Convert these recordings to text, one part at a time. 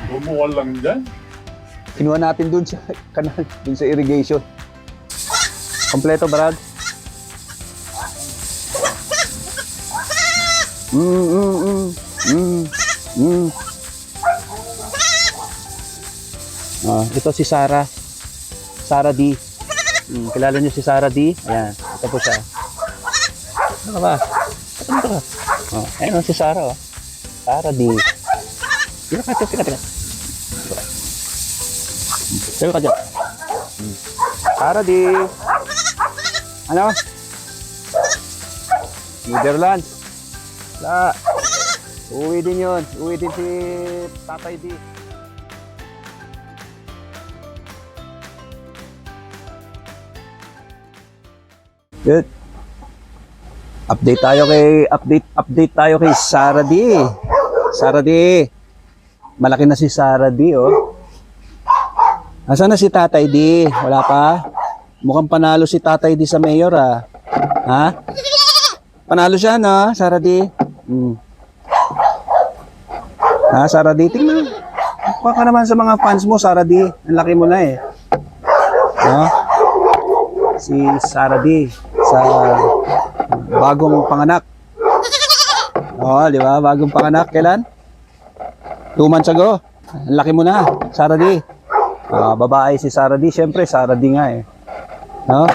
Bumukal lang dyan. Kinuha natin dun sa kanal, dun sa irrigation. Kompleto, Brad. Ito si Sarah. Sarah D. Kilala niyo si Sarah D? Ayan, ito po siya. Ano ka ba? Ano ka ba? Ayan si Sarah. Sarah D. Tira ka. Tira ka dyan. Sarah D. Ano? Netherlands. Wala. Uwi din yun. Uwi din si Tatay D. Good. Update tayo kay Sarah D. Sarah D. Malaki na si Sarah D, oh. Nasaan na si Tatay D? Wala pa? Mukhang panalo si Tatay D sa mayor, ah. Ha? Panalo siya, no? Sarah D. Ha, Sarah D? Tingnan. Kuha ka naman sa mga fans mo, Sarah D. Ang laki mo na, eh. No? Si Sarah D. Sa bagong panganak. Oh, di ba? Bagong panganak. Kailan? 2 months ago. Ang laki mo na, Sarah D. Babae si Sarah D. Siyempre, Sarah D nga eh. No?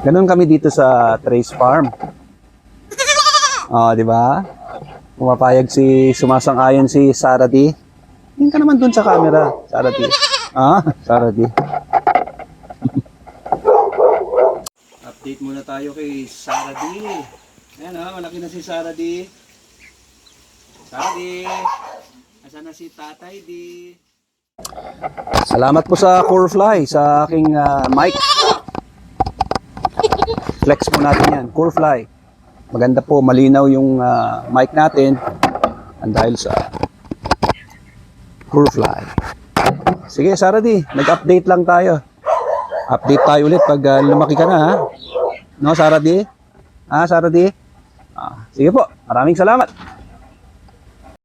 Ganun kami dito sa Trace Farm. Oh, di ba? Pumapayag sumasang-ayon si Sarah D. Tingin ka naman dun sa camera, Sarah D. Sarah D. Update muna tayo kay Sarah D. Ayan, malaki na si Sarah D. Sarah D. Nasaan na si Tatay D? Salamat po sa Corefly, sa aking mic. Flex po natin yan, Corefly. Maganda po, malinaw yung mic natin. Dahil sa Corefly. Sige, Sarah D, nag-update lang tayo. Update tayo ulit pag lumaki ka na, ha? No, Sarah D? Sarah D? Sige po, maraming salamat.